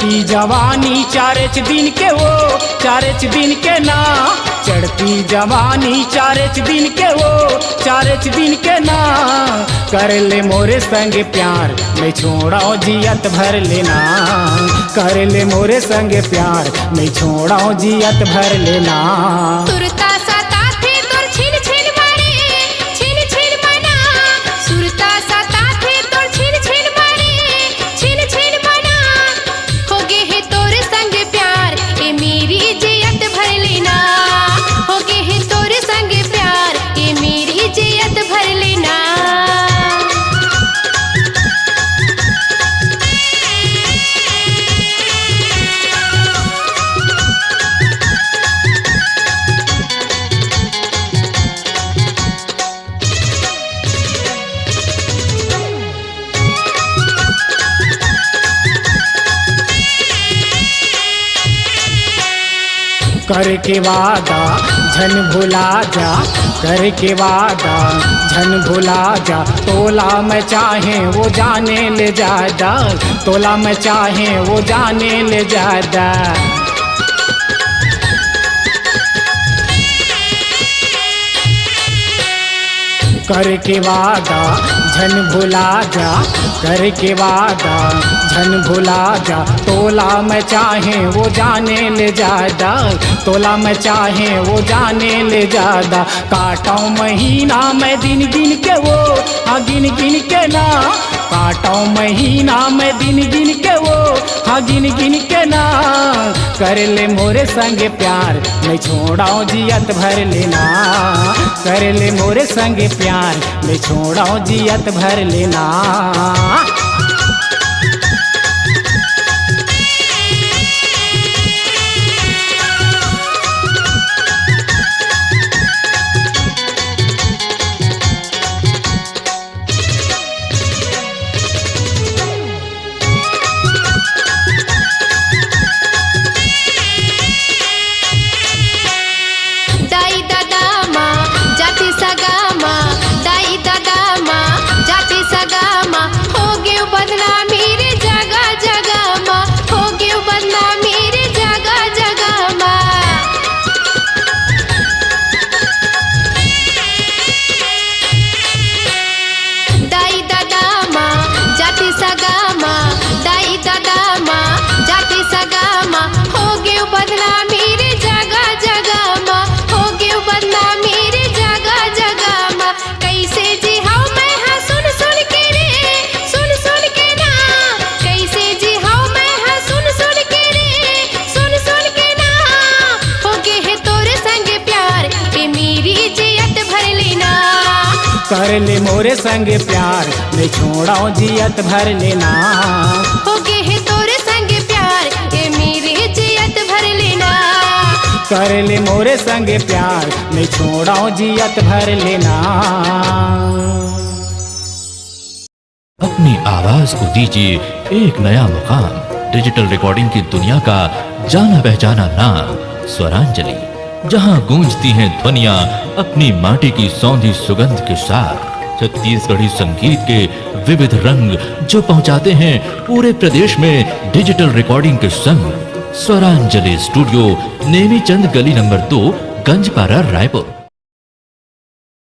चढ़ती जवानी चारेच दिन के वो चारेच दिन के ना, चढ़ती जवानी चारेच दिन के वो चारेच दिन के ना, कर ले मोरे संग प्यार मैं छोड़ाओ जियत भर लेना, कर ले मोरे संग प्यार मैं छोड़ाओ जियत भर लेना। सुरता सता थे तोर छिन छिन मारे छिन छिन मना, सुरता सता थे तोर छिन छिन मारे छिन छिन मना, हो गे है तोर संग प्यार ए मेरी जियत भर लेना, हो गे है तोर संग प्यार ए मेरी जियत भर लेना। करके वादा झन भुला जा, करके वादा झन भुला जा, तोला मैं चाहे वो जाने ले जादा, तोला मैं चाहे वो जाने ले जादा। करके वादा झन भुला जा, करके वादा झन भुला जा, तोला मैं चाहे वो जाने ले जादा, तोला मैं चाहे वो जाने ले जादा। काटाऊँ महीना मैं दिन गिन के वो हाँ गिन गिन के ना, काटाऊँ महीना मैं दिन गिन के वो हाँ गिन गिन के ना, कर ले मोरे संग प्यार मैं छोड़ाऊँ जियत भर लेना, कर ले मोरे संग प्यार मैं छोड़ाऊँ जियत भर लेना। दाई दादा माँ जाति सगा माँ, दाई दादा माँ जाति सगा माँ, हो गे बदनाम मेरे जगह जगह माँ, हो गे बदनाम मेरे जगह जगह माँ। दाई दादा माँ जाति सगा माँ, दाई दादा माँ जाति सगा माँ, हो गे बदनाम मेरे जगह जगह माँ, हो गे बदनाम मेरे जगह जगह माँ। कैसे जी हाउ मैं हाँ सुन सुन के रे सुन सुन के ना, कैसे जी हाउ मैं हाँ सुन सुन के रे सुन सुन के ना, हो गे है तोरे संग प्यार ए मेरी जियत भर लेना, कर ले मोरे संग प्यार मैं छोड़ाऊँ जियत भर लेना, हो गे है तोरे संग प्यार ए मेरी जियत भर लेना। कर ले मोरे संग प्यार मैं छोड़ाऊँ जियत भर लेना। अपनी आवाज को दीजिए एक नया मुकाम। डिजिटल रिकॉर्डिंग की दुनिया का जाना पहचाना नाम स्वरांजलि, जहां गूंजती हैं ध्वनियां अपनी माटी की सौंधी सुगंध के साथ। छत्तीसगढ़ी संगीत के विविध रंग जो पहुंचाते हैं पूरे प्रदेश में डिजिटल रिकॉर्डिंग के संग। स्वरांजलि स्टूडियो, नेमी चंद गली नंबर 2, गंजपारा, रायपुर।